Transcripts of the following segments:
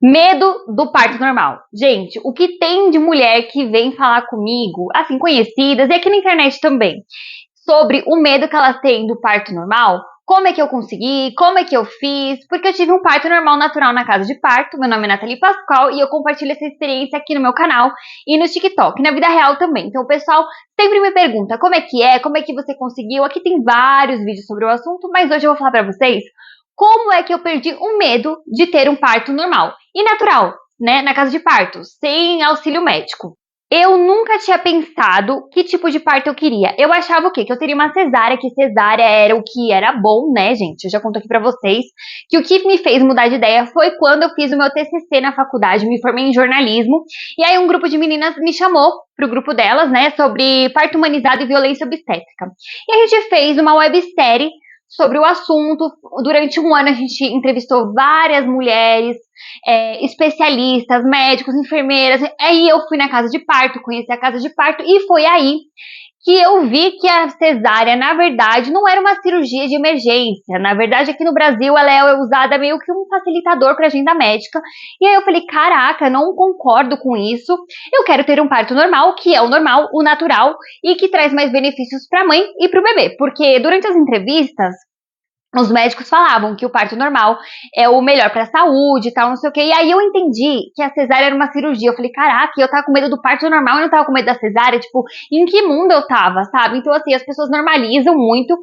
Medo do parto normal. Gente, o que tem de mulher que vem falar comigo, assim, conhecidas, e aqui na internet também, sobre o medo que elas têm do parto normal? Como é que eu consegui? Como é que eu fiz? Porque eu tive um parto normal natural na casa de parto. Meu nome é Nathalie Pascoal e eu compartilho essa experiência aqui no meu canal e no TikTok, na vida real também. Então o pessoal sempre me pergunta como é que você conseguiu? Aqui tem vários vídeos sobre o assunto, mas hoje eu vou falar pra vocês como é que eu perdi o medo de ter um parto normal e natural, né, na casa de parto, sem auxílio médico. Eu nunca tinha pensado que tipo de parto eu queria. Eu achava o quê? Que eu teria uma cesárea, que cesárea era o que era bom, né, gente? Eu já conto aqui pra vocês que o que me fez mudar de ideia foi quando eu fiz o meu TCC na faculdade, me formei em jornalismo, e aí um grupo de meninas me chamou pro grupo delas, né, sobre parto humanizado e violência obstétrica. E a gente fez uma websérie sobre o assunto. Durante um ano a gente entrevistou várias mulheres, especialistas, médicos, enfermeiras. Aí eu fui na casa de parto, conheci a casa de parto e foi aí que eu vi que a cesárea, na verdade, não era uma cirurgia de emergência. Na verdade, aqui no Brasil, ela é usada meio que um facilitador para agenda médica. E aí eu falei, caraca, não concordo com isso. Eu quero ter um parto normal, que é o normal, o natural, e que traz mais benefícios para a mãe e para o bebê. Porque durante as entrevistas, os médicos falavam que o parto normal é o melhor para a saúde e tal, não sei o que. E aí eu entendi que a cesárea era uma cirurgia. Eu falei, caraca, eu tava com medo do parto normal e não tava com medo da cesárea. Tipo, em que mundo eu tava, sabe? Então, assim, as pessoas normalizam muito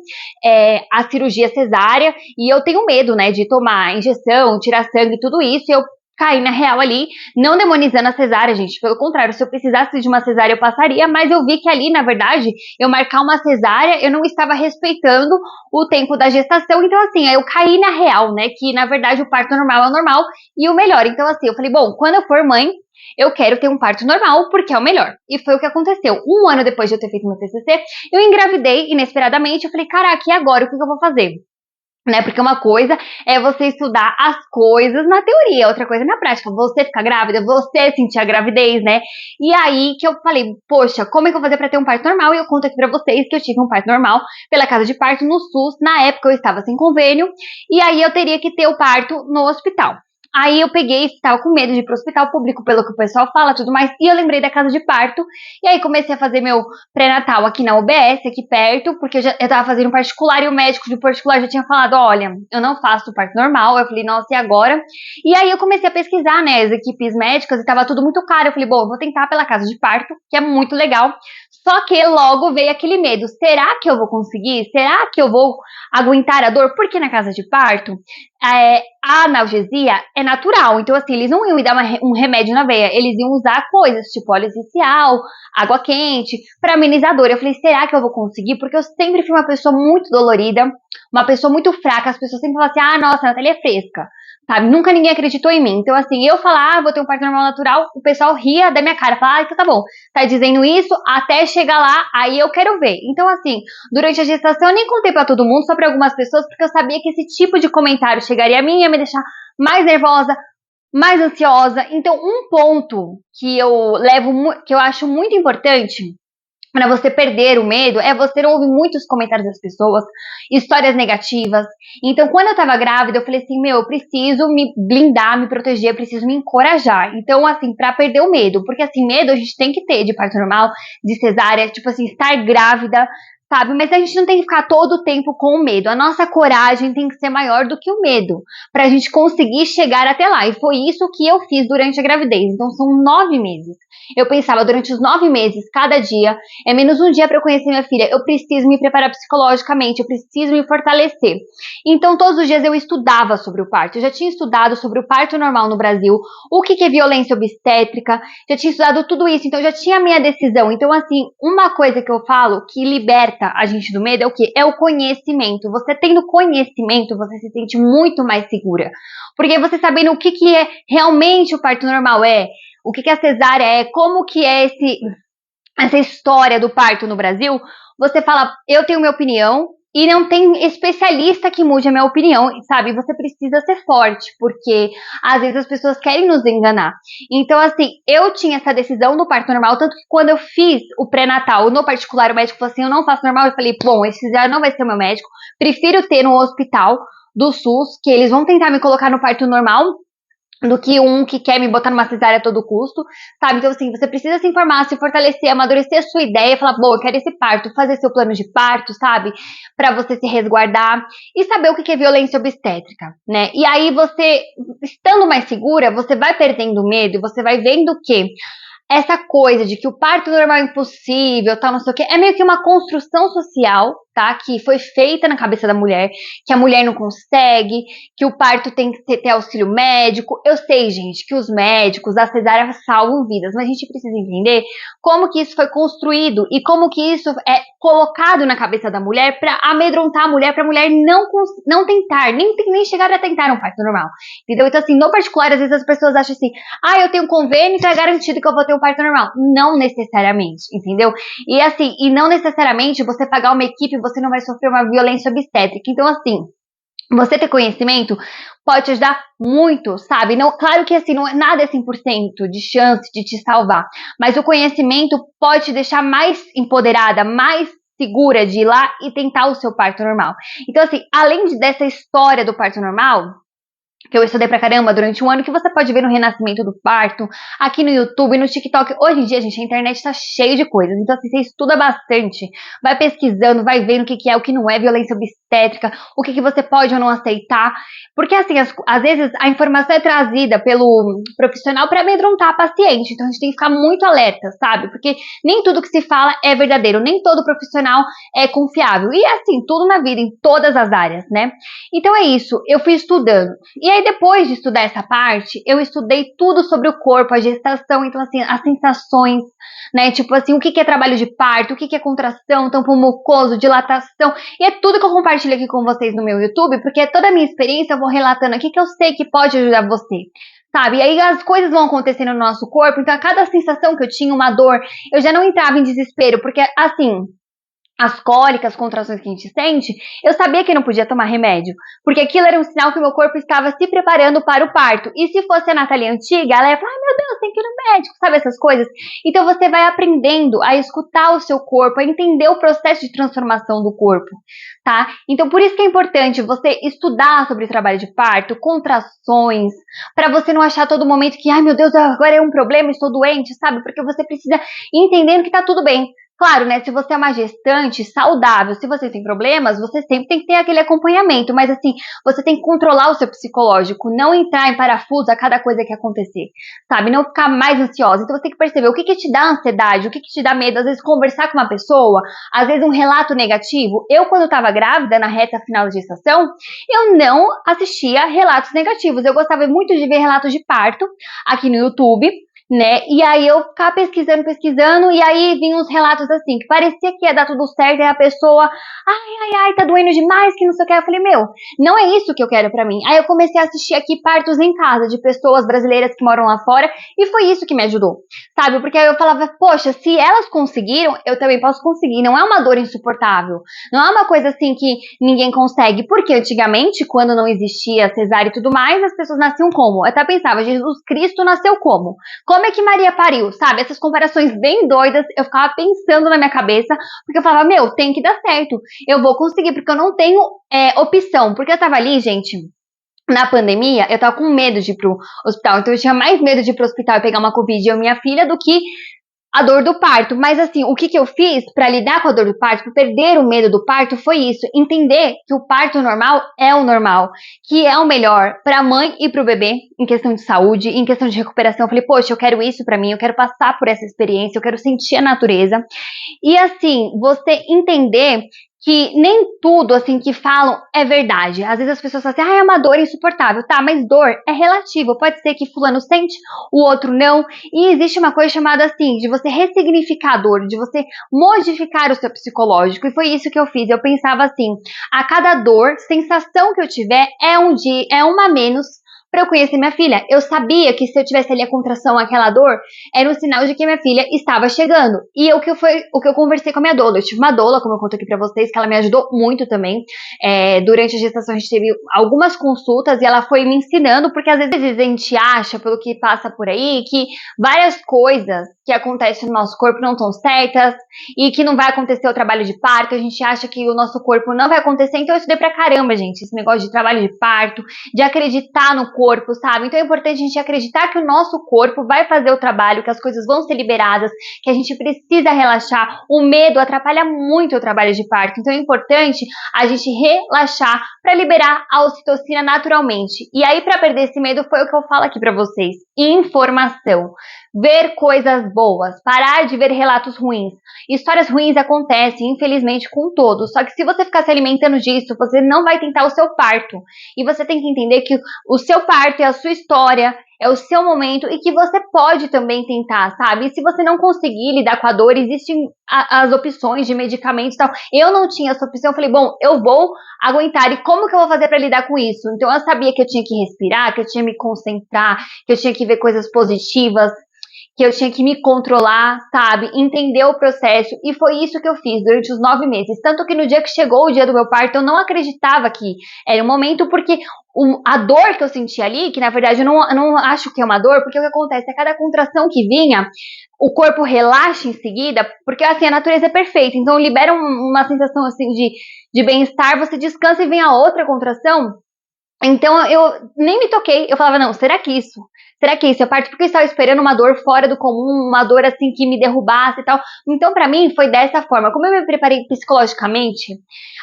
a cirurgia cesárea. E eu tenho medo, né, de tomar injeção, tirar sangue, tudo isso. E eu caí na real ali, não demonizando a cesárea, gente. Pelo contrário, se eu precisasse de uma cesárea, eu passaria. Mas eu vi que ali, na verdade, eu marcar uma cesárea, eu não estava respeitando o tempo da gestação. Então, assim, aí eu caí na real, né? Que, na verdade, o parto normal é o normal e o melhor. Então, assim, eu falei, bom, quando eu for mãe, eu quero ter um parto normal porque é o melhor. E foi o que aconteceu. Um ano depois de eu ter feito meu TCC, eu engravidei inesperadamente. Eu falei, caraca, e agora? O que eu vou fazer? Né? Porque uma coisa é você estudar as coisas na teoria, outra coisa é na prática. Você ficar grávida, você sentir a gravidez, né? E aí que eu falei, poxa, como é que eu vou fazer pra ter um parto normal? E eu conto aqui pra vocês que eu tive um parto normal pela casa de parto no SUS. Na época eu estava sem convênio, e aí eu teria que ter o parto no hospital. Aí eu peguei, estava com medo de ir pro hospital público, pelo que o pessoal fala, tudo mais, e eu lembrei da casa de parto, e aí comecei a fazer meu pré-natal aqui na UBS, aqui perto, porque eu tava fazendo particular e o médico de particular já tinha falado, olha, eu não faço parto normal. Eu falei, nossa, e agora? E aí eu comecei a pesquisar, né, as equipes médicas e tava tudo muito caro. Eu falei, bom, eu vou tentar pela casa de parto, que é muito legal. Só que logo veio aquele medo, será que eu vou conseguir? Será que eu vou aguentar a dor? Porque na casa de parto, a analgesia é natural, então assim, eles não iam me dar um remédio na veia, eles iam usar coisas tipo óleo essencial, água quente, para amenizador. Eu falei, será que eu vou conseguir? Porque eu sempre fui uma pessoa muito dolorida, uma pessoa muito fraca. As pessoas sempre falam assim, ah, nossa, a Nathalie é fresca, sabe? Nunca ninguém acreditou em mim. Então, assim, eu falar, ah, vou ter um parto normal natural, o pessoal ria da minha cara, fala, ah, então tá bom, tá dizendo isso, até chegar lá, aí eu quero ver. Então, assim, durante a gestação eu nem contei pra todo mundo, só pra algumas pessoas, porque eu sabia que esse tipo de comentário chegaria a mim e ia me deixar mais nervosa, mais ansiosa. Então, um ponto que que eu acho muito importante para você perder o medo é você não ouvir muitos comentários das pessoas, histórias negativas. Então, quando eu tava grávida, eu falei assim, meu, eu preciso me blindar, me proteger, eu preciso me encorajar. Então, assim, para perder o medo, porque assim, medo a gente tem que ter de parto normal, de cesárea, tipo assim, estar grávida, sabe? Mas a gente não tem que ficar todo o tempo com o medo. A nossa coragem tem que ser maior do que o medo, pra gente conseguir chegar até lá. E foi isso que eu fiz durante a gravidez. Então, são 9 meses. Eu pensava, durante os 9 meses, cada dia, é menos um dia para eu conhecer minha filha. Eu preciso me preparar psicologicamente, eu preciso me fortalecer. Então, todos os dias eu estudava sobre o parto. Eu já tinha estudado sobre o parto normal no Brasil, o que é violência obstétrica, já tinha estudado tudo isso, então já tinha a minha decisão. Então, assim, uma coisa que eu falo que liberta a gente do medo é o quê? É o conhecimento. Você tendo conhecimento, você se sente muito mais segura. Porque você sabendo o que é realmente o parto normal o que a cesárea como que é essa história do parto no Brasil, você fala, eu tenho minha opinião e não tem especialista que mude a minha opinião, sabe? Você precisa ser forte, porque às vezes as pessoas querem nos enganar. Então, assim, eu tinha essa decisão do parto normal, tanto que quando eu fiz o pré-natal no particular, o médico falou assim, eu não faço normal. Eu falei, bom, esse já não vai ser o meu médico, prefiro ter no hospital do SUS, que eles vão tentar me colocar no parto normal, do que um que quer me botar numa cesárea a todo custo, sabe? Então, assim, você precisa se informar, se fortalecer, amadurecer a sua ideia, falar, bom, eu quero esse parto, fazer seu plano de parto, sabe? Pra você se resguardar e saber o que é violência obstétrica, né? E aí você, estando mais segura, você vai perdendo medo, você vai vendo que essa coisa de que o parto normal é impossível, tal, não sei o que, é meio que uma construção social, tá? Que foi feita na cabeça da mulher, que a mulher não consegue, que o parto tem que ter auxílio médico. Eu sei, gente, que os médicos, a cesárea salvam vidas, mas a gente precisa entender como que isso foi construído e como que isso é colocado na cabeça da mulher para amedrontar a mulher, para a mulher não tentar, nem chegar a tentar um parto normal, entendeu? Então, assim, no particular, às vezes as pessoas acham assim, eu tenho convênio, então é garantido que eu vou ter um parto normal. Não necessariamente, entendeu? E assim, e não necessariamente você pagar uma equipe, você não vai sofrer uma violência obstétrica. Então, assim, você ter conhecimento pode te ajudar muito, sabe? Não, claro que assim, não é nada é 100% de chance de te salvar, mas o conhecimento pode te deixar mais empoderada, mais segura de ir lá e tentar o seu parto normal. Então, assim, além dessa história do parto normal, que eu estudei pra caramba durante um ano, que você pode ver no Renascimento do Parto, aqui no YouTube, no TikTok. Hoje em dia, gente, a internet tá cheia de coisas. Então, assim, você estuda bastante, vai pesquisando, vai vendo o que é, o que não é violência obstétrica, o que você pode ou não aceitar. Porque, assim, às vezes a informação é trazida pelo profissional pra amedrontar a paciente. Então, a gente tem que ficar muito alerta, sabe? Porque nem tudo que se fala é verdadeiro, nem todo profissional é confiável. E, assim, tudo na vida, em todas as áreas, né? Então, é isso. Eu fui estudando. E aí, depois de estudar essa parte, eu estudei tudo sobre o corpo, a gestação, então, assim, as sensações, né? Tipo assim, o que é trabalho de parto, o que é contração, tampão mucoso, dilatação. E é tudo que eu compartilho aqui com vocês no meu YouTube, porque toda a minha experiência eu vou relatando aqui que eu sei que pode ajudar você. Sabe? E aí as coisas vão acontecendo no nosso corpo, então a cada sensação que eu tinha, uma dor, eu já não entrava em desespero, porque assim, as cólicas, as contrações que a gente sente, eu sabia que eu não podia tomar remédio, porque aquilo era um sinal que o meu corpo estava se preparando para o parto. E se fosse a Nathalie antiga, ela ia falar, meu Deus, tem que ir no médico, sabe essas coisas? Então você vai aprendendo a escutar o seu corpo, a entender o processo de transformação do corpo, tá? Então por isso que é importante você estudar sobre o trabalho de parto, contrações, para você não achar a todo momento que, ai meu Deus, agora é um problema, estou doente, sabe? Porque você precisa ir entendendo que tá tudo bem. Claro, né? Se você é uma gestante saudável, se você tem problemas, você sempre tem que ter aquele acompanhamento. Mas assim, você tem que controlar o seu psicológico, não entrar em parafuso a cada coisa que acontecer, sabe? Não ficar mais ansiosa. Então você tem que perceber o que te dá ansiedade, o que te dá medo. Às vezes conversar com uma pessoa, às vezes um relato negativo. Eu, quando estava grávida, na reta final da gestação, eu não assistia relatos negativos. Eu gostava muito de ver relatos de parto aqui no YouTube, né? E aí eu ficava pesquisando, e aí vinham uns relatos assim, que parecia que ia dar tudo certo, e a pessoa, tá doendo demais, que não sei o que. Eu falei, meu, não é isso que eu quero pra mim. Aí eu comecei a assistir aqui partos em casa, de pessoas brasileiras que moram lá fora, e foi isso que me ajudou, sabe? Porque aí eu falava, poxa, se elas conseguiram, eu também posso conseguir. Não é uma dor insuportável, não é uma coisa assim que ninguém consegue, porque antigamente, quando não existia cesárea e tudo mais, as pessoas nasciam como? Eu até pensava, Jesus Cristo nasceu como? Como é que Maria pariu, sabe? Essas comparações bem doidas, eu ficava pensando na minha cabeça, porque eu falava, meu, tem que dar certo, eu vou conseguir, porque eu não tenho opção, porque eu tava ali, gente, na pandemia, eu tava com medo de ir pro hospital, então eu tinha mais medo de ir pro hospital e pegar uma Covid e eu, minha filha, do que a dor do parto. Mas assim, o que eu fiz para lidar com a dor do parto, para perder o medo do parto, foi isso: entender que o parto normal é o normal, que é o melhor para a mãe e para o bebê, em questão de saúde, em questão de recuperação. Eu falei, poxa, eu quero isso para mim, eu quero passar por essa experiência, eu quero sentir a natureza. E assim, você entender que nem tudo assim que falam é verdade. Às vezes as pessoas falam assim, é uma dor insuportável. Tá, mas dor é relativo. Pode ser que fulano sente, o outro não. E existe uma coisa chamada assim, de você ressignificar a dor, de você modificar o seu psicológico. E foi isso que eu fiz. Eu pensava assim, a cada dor, sensação que eu tiver é um dia, é uma a menos para eu conhecer minha filha. Eu sabia que se eu tivesse ali a contração, aquela dor, era um sinal de que minha filha estava chegando. E o que eu conversei com a minha doula. Eu tive uma doula, como eu conto aqui pra vocês, que ela me ajudou muito também. Durante a gestação a gente teve algumas consultas e ela foi me ensinando, porque às vezes a gente acha, pelo que passa por aí, que várias coisas que acontecem no nosso corpo não estão certas e que não vai acontecer o trabalho de parto. A gente acha que o nosso corpo não vai acontecer. Então eu estudei pra caramba, gente, esse negócio de trabalho de parto, de acreditar no corpo, corpo, sabe? Então é importante a gente acreditar que o nosso corpo vai fazer o trabalho, que as coisas vão ser liberadas, que a gente precisa relaxar. O medo atrapalha muito o trabalho de parto, então é importante a gente relaxar para liberar a ocitocina naturalmente. E aí, para perder esse medo, foi o que eu falo aqui para vocês: informação. Ver coisas boas, parar de ver relatos ruins. Histórias ruins acontecem, infelizmente, com todos. Só que se você ficar se alimentando disso, você não vai tentar o seu parto. E você tem que entender que o seu parto é a sua história, é o seu momento e que você pode também tentar, sabe? E se você não conseguir lidar com a dor, existem as opções de medicamentos e tal. Eu não tinha essa opção, eu falei, bom, eu vou aguentar. E como que eu vou fazer para lidar com isso? Então eu sabia que eu tinha que respirar, que eu tinha que me concentrar, que eu tinha que ver coisas positivas, que eu tinha que me controlar, sabe? Entender o processo. E foi isso que eu fiz durante os 9 meses. Tanto que no dia que chegou o dia do meu parto, eu não acreditava que era o momento, porque a dor que eu senti ali, que na verdade eu não acho que é uma dor, porque o que acontece? A cada contração que vinha, o corpo relaxa em seguida, porque assim, a natureza é perfeita. Então libera uma sensação assim de bem-estar, você descansa e vem a outra contração. Então eu nem me toquei, eu falava, não, será que isso? Será que isso? Eu parto porque eu estava esperando uma dor fora do comum, uma dor assim que me derrubasse e tal. Então pra mim foi dessa forma. Como eu me preparei psicologicamente,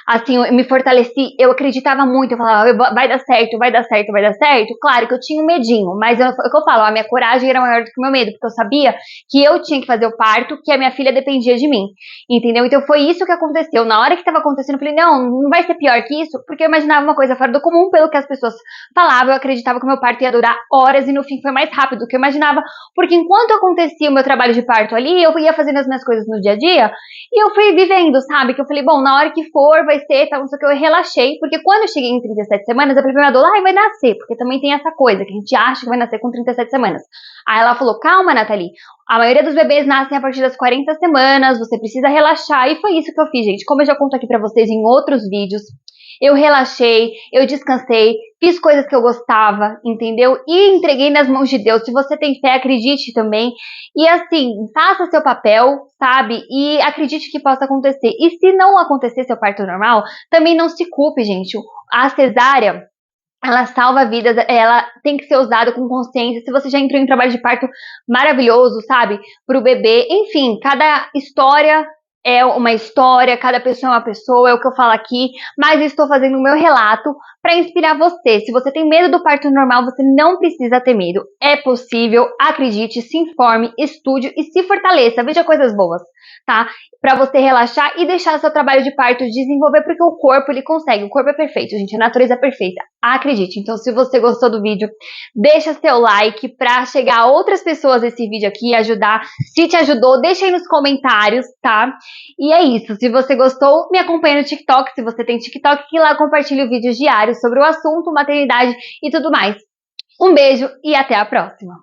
assim, eu me fortaleci, eu acreditava muito, eu falava, vai dar certo, vai dar certo, vai dar certo. Claro que eu tinha um medinho, mas é o que eu falo, a minha coragem era maior do que o meu medo, porque eu sabia que eu tinha que fazer o parto, que a minha filha dependia de mim, entendeu? Então foi isso que aconteceu. Na hora que estava acontecendo, eu falei, não vai ser pior que isso, porque eu imaginava uma coisa fora do comum, pelo que as pessoas falavam, eu acreditava que o meu parto ia durar horas e no fim foi mais rápido do que eu imaginava, porque enquanto acontecia o meu trabalho de parto ali, eu ia fazendo as minhas coisas no dia a dia, e eu fui vivendo, sabe? Que eu falei, bom, na hora que for, vai ser, tal, não sei o que, eu relaxei, porque quando eu cheguei em 37 semanas, eu falei pra minha doula, ai, vai nascer, porque também tem essa coisa, que a gente acha que vai nascer com 37 semanas. Aí ela falou, calma, Nathalie, a maioria dos bebês nascem a partir das 40 semanas, você precisa relaxar, e foi isso que eu fiz, gente. Como eu já conto aqui pra vocês em outros vídeos, eu relaxei, eu descansei, fiz coisas que eu gostava, entendeu? E entreguei nas mãos de Deus. Se você tem fé, acredite também. E assim, faça seu papel, sabe? E acredite que possa acontecer. E se não acontecer seu parto normal, também não se culpe, gente. A cesárea, ela salva vidas, ela tem que ser usada com consciência. Se você já entrou em trabalho de parto maravilhoso, sabe? Pro bebê, enfim, cada história é uma história, cada pessoa é uma pessoa, é o que eu falo aqui, mas estou fazendo o meu relato para inspirar você. Se você tem medo do parto normal, você não precisa ter medo. É possível, acredite, se informe, estude e se fortaleça. Veja coisas boas, tá? Para você relaxar e deixar seu trabalho de parto desenvolver, porque o corpo, ele consegue. O corpo é perfeito, gente. A natureza é perfeita. Acredite. Então, se você gostou do vídeo, deixa seu like para chegar a outras pessoas esse vídeo aqui e ajudar. Se te ajudou, deixa aí nos comentários, tá? E é isso. Se você gostou, me acompanha no TikTok. Se você tem TikTok, que lá eu compartilho vídeos diários sobre o assunto, maternidade e tudo mais. Um beijo e até a próxima!